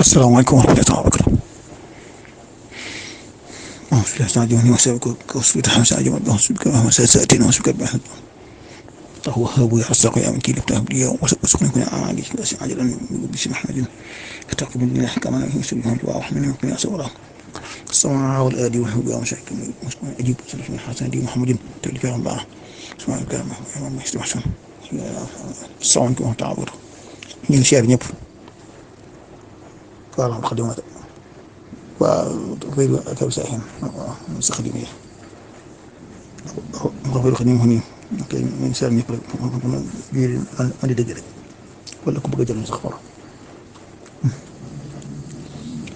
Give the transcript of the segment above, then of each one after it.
asalaamaaleykum wa rahmatulah wa barakatuh. Bismillaahi ñu ngi siyaar ñëpp waaw xadima waaw fay ak ab saaxin sa xadima yi mu fay xadim xam ni kay ñu ngi siyaar ñëpp rek biir andi dëgg rek wala ku bëgg a jël sax xor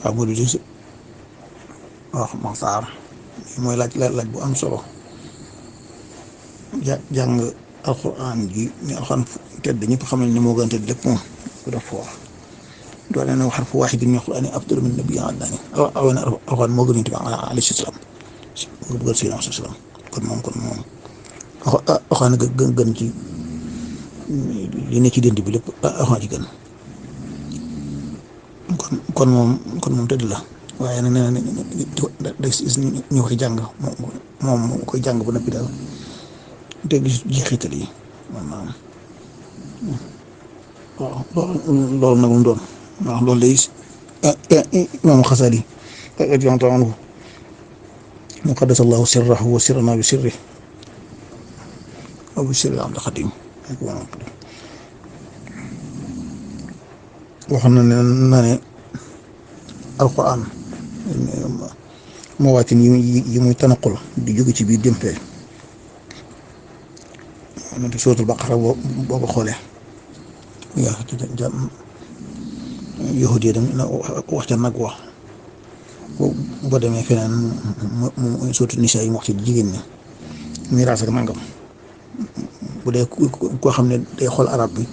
waaw boo di waaw Maxtaar mooy laaj bu am solo jàng alxuraan ji ñu alxuraan tedd ñëpp xam nañ ne moo gën a tedd lépp moom ko def foofu doole na xarfu waahid min alxuraan afdalu min nabiyyin adnaani alxuraan moo gën a yonent bi alayhi salaam moo gën si alayhi salaam kon moom alxuraan gën ci li ne ci dënd bi lépp alxuraan ci gën kon moom tëdd la waaye nag nee na day ñu koy jàng moom koy jàng ba noppi daal te gis jeexital yi maanaam waaw loolu nag mu doon waaw loolu day imaam Xasaali radiyallaahu anhu mu qaddasa Allaahu sirrahu wa sirranaa bi sirrihi wa bi sirri Abdul Xadiim wax na ne alxuraan mawaatin yi muy tanaqul di jóge ci biir jëmpee te suuratul Baqara boo ko xoolee yaa yahud yi dem wax ca nag wax boo demee feneen mu suuratul Nisaa yi mu wax ci jigéen ñi miraas ak nangam bu dee koo xam ne day xool arab bi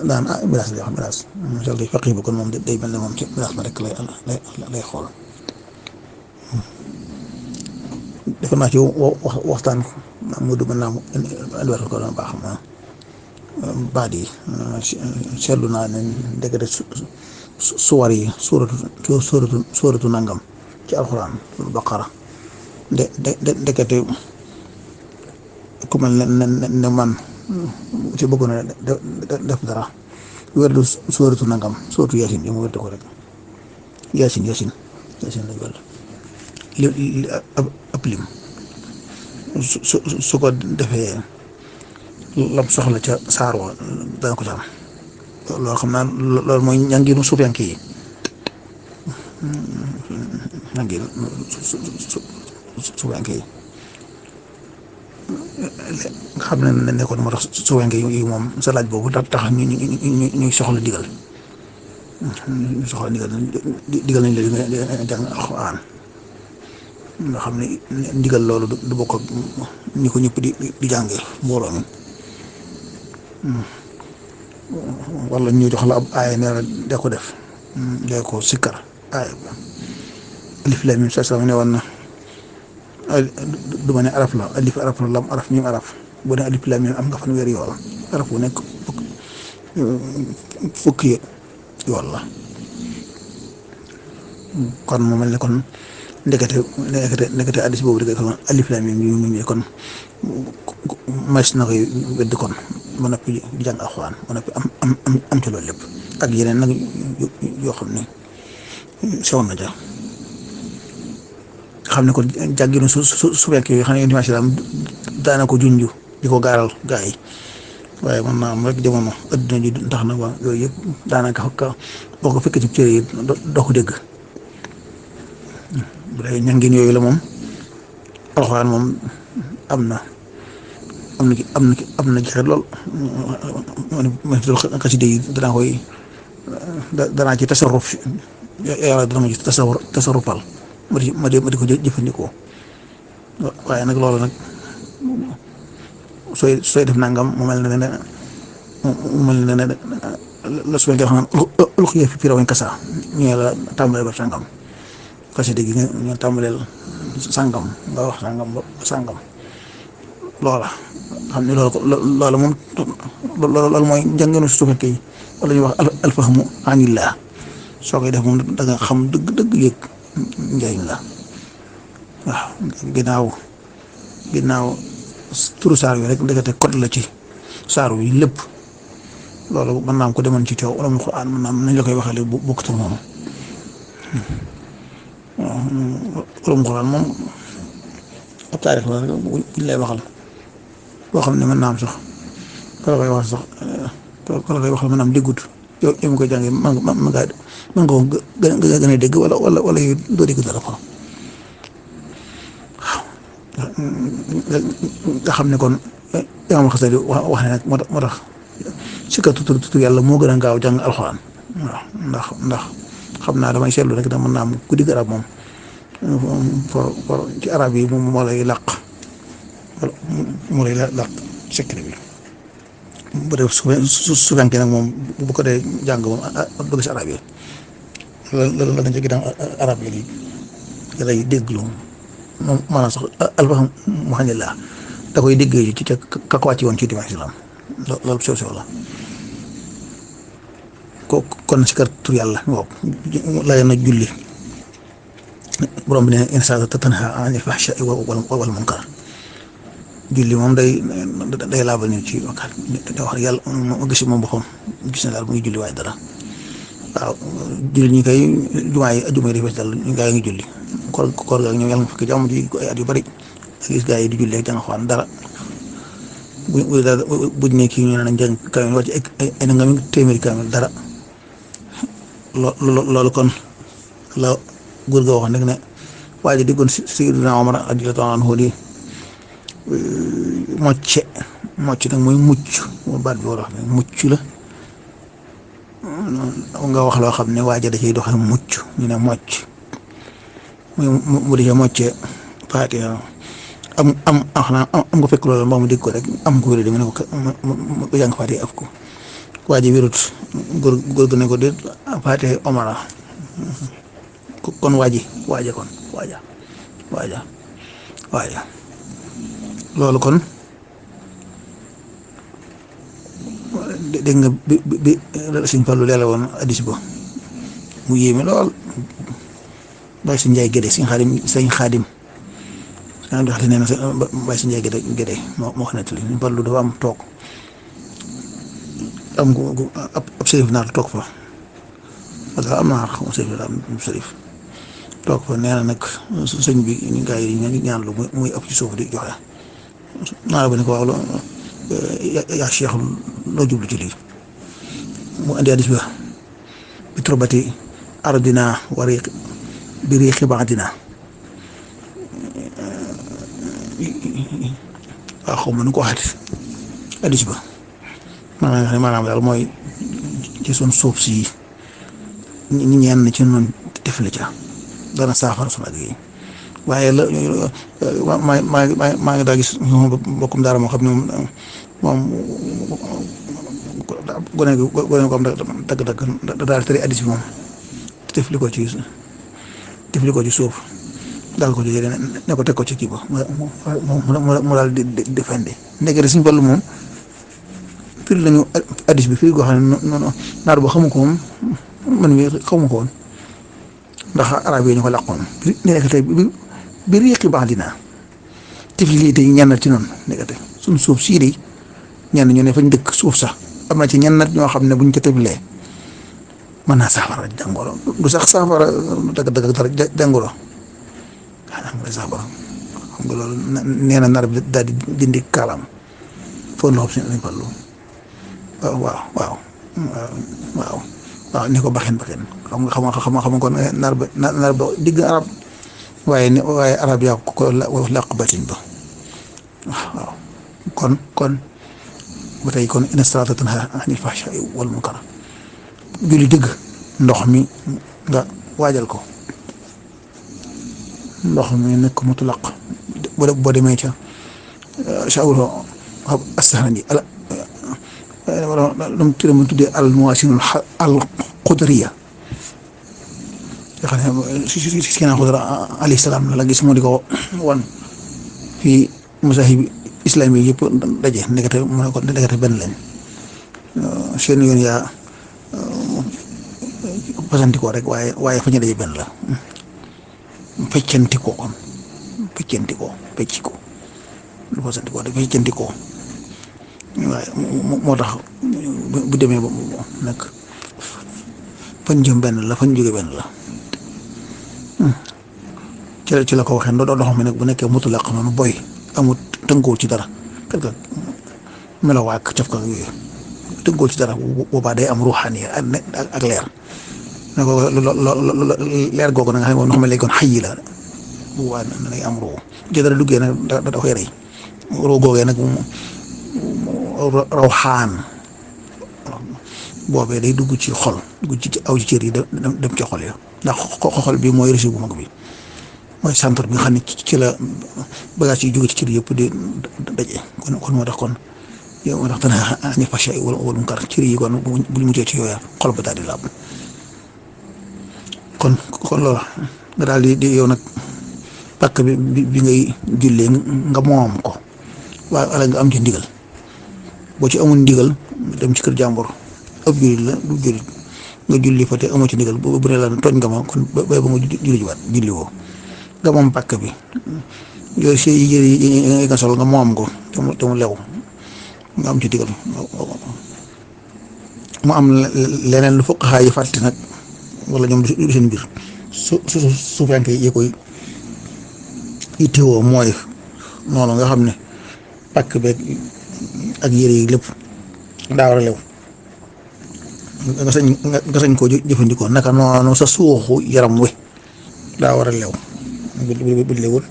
daan miraas lay wax miraas macha allah faqih bi kon moom day mel ne moom ci miraas ma rek lay xool defe naa ci waxtaan mu du mën naa mu indiwaat ko doon baax ma baat yi seetlu naa ne ndekete suwar yi suuratu nangam ci alxuraan baqara ndekete ku mel ne man ci bëggoon a def dara wérdu suuratu nangam suuratu yaasin yi mu wérdu ko rek yaasin lañ wérdu li ab lim su ko defee lam soxla ca saar wa dana ko ca am loolu xam naa loolu mooy ñanginu suufiyanke yi ñanginu suufiyanke yi nga xam ne nekkoon moo tax suufiyanke yi moom sa laaj boobu tax ñuy soxla digal digal nañ la jàng alxuraan nga xam ne ndigal loolu du bokk ak ñi ko ñëpp di jàngee mbooloo mi wala ñu jox la ab aaya ne la dee ko def dee ko sikkar aaya alif laam miim sa ne woon na du ma ne araf la alif araf la lam araf miim araf bu ne alif laam miim am nga fanweeri yool araf bu nekk fukki yool la kon mu mel ne kon ndekete addis boobu dëgg kon alif laam miim kon mas na koy wedd kon ba noppi di jàng alxuraan ba noppi am ci loolu lépp ak yeneen nag yoo xam ne sew na ja xam ne kon jànginu su fekk yooyu xam ne yonent bi daana ko junj di ko gaaral gaa yi waaye man naa am rek jamono adduna ji tax na ba yooyu yëpp daanaka boo ko fekkee ci cër yi doo ko dégg bu dee ñangin yooyu la moom alxuraan moom am na jeexit lool man xasida yi danaa ci tasarruf yàlla dana ma ci tasarrufal ma di ko jëfandikoo waaye nag loolu nag sooy def nangam mu mel ne la su fekkee xam ne lu fi rawañ kasa ñu la tàmbalee ba sangam xasida gi nga tàmbaleel sangam nga wax sangam ba sangam loola xam ne loolu moom loolu mooy njànginu su fekkee wala ñuy wax alfahmu anillah soo koy def moom da nga xam dëgg yëg njëriñ la waaw ginnaaw turu saar wi rek ndekete code la ci saar wi lépp loolu mën naa am ko demoon ci coow wala mu Alxuraan mën naa am nañ la koy waxale bu bokkut moom wala mu Alxuraan moom ab taarix la rek buñ lay waxal boo xam ne mën naa am sax ka la koy wax sax ka la koy waxal mën naa am déggut yow mi koy jàngee mën nga ko gën a dégg wala yu doo dégg dara ko nga xam ne kon Imaam Xasali wax ne nag moo tax si ka tutur yàlla moo gën a gaaw jàng alxuraan waaw ndax xam naa damay seetlu rek da mën naa am ku digg arab moom for ci arab yi moom moo lay làq secret bi bu dee su fekkee nag moom bu ko dee jàng moom bëgg si arab yi la dañ ci ginnaaw arab yi lay dégglu moom maanaam sax alfaham muhanillah da koy déggee ci ka ko wàcc woon ci dimanche islam loolu sew la kon si kër tur yàlla la na julli borom bi ne inna salaata tanhaa anil fahshaa'i wal munkar julli moom day laabal nit ci wakkaat da wax yàlla ma gis moom boppam gis na daal mu ngi julli waaye dara waaw julli ñi koy jumaa yi ajuma yi defee daal gaa yi ngi julli koor ga ñoom yàlla nga fekk jàmm ji ay at yu bari gis gaa yi di julli ak jàng xawaan dara buñ ne kii ñu ne nañ jàng kaamil wàcc ay na nga mi téeméeri kaamil dara loolu kon la góor ga wax nag ne waa ji diggoon Sayyidina Omar radiyallaahu anhu di mocc nag mooy mucc moo baat bi war a wax ne mucc la nga wax loo xam ne waa ji da ciy doxal mucc ñu ne mocc mu di ca moccee Faatiha am nga fekk loolu mbaa mu dégg ko rek am ko wér di mu ne ko mu jàng Faatiha af ko waa ji wérut góor gu ne ko déet Faatiha Omar kon waaja loolu kon dégg nga bi Sëñ Fallu leela woon addis ba mu yéeme lool bàyyi si njaay gédé sëñ xaadim daa di xale nee na bàyyi si njaay gédé moo wax nettali Sëñ Fallu dafa am toog am ab sërif naar toog fa parce que am naar xam sërif la am sërif toog fa nee na nag sëñ bi gaa yi ñu ñaan lu muy ëpp ci suuf di joxe naar ba ne ko waaw yaa Cheikh loo jublu ci lii mu andi hadiis ba bi turbati ardina wa bi riixi baadina waaw xaw ma nu ko waxati hadiis ba maanaam daal mooy ci sun suuf si ñenn ci noonu defle ca dana saafara sunu ak yi waaye maa ngi daa gis bokkum daara moo xam ne moom gone ko am dagg daal tëri addis bi moom defli ko ci suuf daal ko ci ne ko teg ko ci kii ba mu daal di defende ndeke Sëñ Fallu moom firi lañu addis bi firi goo xam ne noonu naar boo xamu ko moom man mi xamu ko woon ndax arab yi ñu ko làqoon nekk tey bi riiqi baax dinaa tifli lii tey ñenn ci noonu nekk tey suñ suuf sii de ñenn ñu ne fañ dëkk suuf sax am na ci ñenn ñoo xam ne buñ ko teflee mën naa saafara jàngoro du sax saafara dëgg dara jàngoro xanaa mooy saafara xam nga loolu nee na nar bi daal di dindi kaalaam foo loxo si Sëñ Fallu waaw ni ko baxin xam nga kon nar ba digg arab waaye arab yaa ko làq batin ba waaw kon ba tey kon inna salaata tanhaa anil fahshaa'i wal munkar julli dëgg ndox mi nga waajal ko ndox mi nekk mutlaq boo demee ca shawro as-Sahrani lu mu tuddee al mawaasinul al qudriya nga xam ne si Seydina Xudra alayhi salaam la gis mu di ko wan fii masaahib islam yi yëpp daje ndekete mu ne ko ndekete benn lañ seen yoon yaa fasantikoo rek waaye fa ñu daje benn la feccantikoo kon feccantikoo fecci ko lu fasantikoo rek feccantikoo waaye moo tax bu demee ba nag fañ jëm benn la fañ jóge benn la ci la ko waxee ndox mi nag bu nekkee mutlaq noonu boy amut tënkuwul ci dara quelque melo waak caf ka yooyu tënkuwul ci dara boobaa day am ruuxaani ak leer ne ko leer googu nag nga xam ne ndox mi léegi kon xëy la boobaa da ngay am ruu ci dara duggee nag da koy rey ruu googee nag rawxaan boobee day dugg ci xol dugg ci aw ci cër yi dem ci xol yi ndax xol bi mooy réseau bu mag bi mooy centre bi nga xam ne ci la bagage yi jóge ci cër yëpp di daje kon moo tax kon yow moo tax dana ani fâché wala munkar cër yi kon bu ñu muccee ci yooya xol ba daal di laab kon loolu nga daal di yow nag pàkk bi ngay jullee nga moom ko waaye wala nga am ci ndigal boo ci amul ndigal dem ci kër jàmbur ab jullit la du jullit nga julli fa te amoo ci ndigal bu ne la tooñ nga ma kon bay ba nga julli jiwaat julli woo nga moom pàkk bi yooyu si yére yi nga sol nga moom ko te mu lew nga am ci ndigal mu am leneen lu fuqahaa yi fàtte nag wala ñoom du seen mbir su fekkee yi koy itteewoo mooy noonu nga xam ne pàkk beeg ak yére yi lépp daa war a lew nga sañ koo jëfandikoo naka noonu sa suuxu yaram wi daa war a lew bu lewul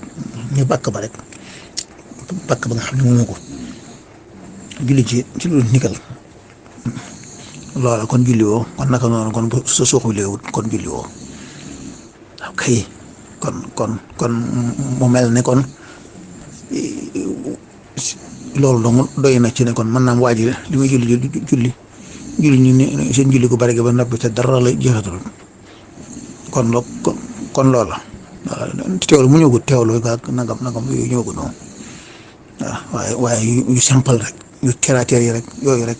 ñu pàkk ba rek pàkk ba nga xam ne moomu ko julli ci lu nikkal loola kon julli woo kon naka noonu kon sa suuxu lewul kon julli woo kay kon mu mel ne kon loolu dong doy na ci ne kon mën naa am waaj li muy julli ñu ne seen julli gu bari gi ba noppi te dara la jeexatul kon loola teewlu mu ñëwgut teewlu ga nangam yooyu ñëwgut noonu waaw waaye yu simple rek yu terre à terre yi rek yooyu rek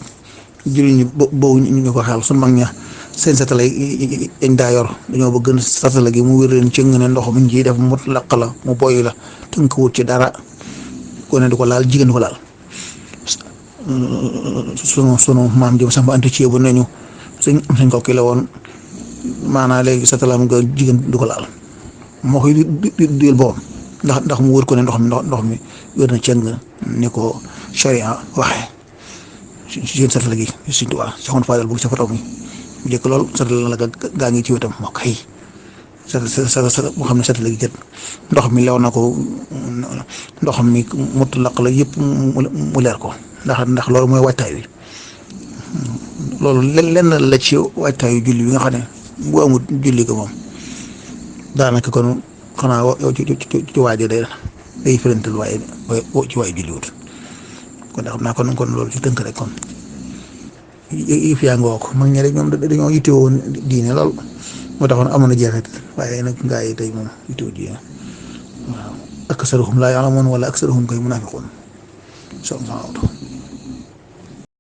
julli ñu boobu ñu ko xel su mag ña seen satala yi dañ daa yor dañoo bëgg satala gi mu wér leen ci nga ne ndox mi ciy def mu laq la mu boy la tënkuwut ci dara ko ne du ko laal jigéen du ko laal sunu maam jëm sax ba anti ceebu nañu sañ ko kii la woon maanaa léegi satalaam nga jigéen du ko laal moo koy duyal boppam ndax mu wër ko ne ndox mi wér na cëng ni ko charia waxee seen satala gi Sëñ Tuubaa saxoon faadal bu sa fataw mi bu njëkk lool satala la gaa ngi ci wetam moo koy sa boo xam ne satala gi jët ndox mi lew na ko ndox mi mutlaq la yëpp mu leer ko ndax loolu mooy waajtaay wi loolu lenn la ci waajtaayu julli bi nga xam ne bu amul julli ko moom daanaka kon xanaa yow ci waaje day firantal waaye ci waaye julli wut kon da xam naa kon loolu ci tënk rek kon yëf yaa ngoo ko mag ñi rek ñoom dañoo yittewoo diine lool moo taxoon amoon na jeexit waaye nag gaa yi tey moom yittewoo diine waaw aksaruhum laa ya'lamuun wala aksaruhum kay munaafiquun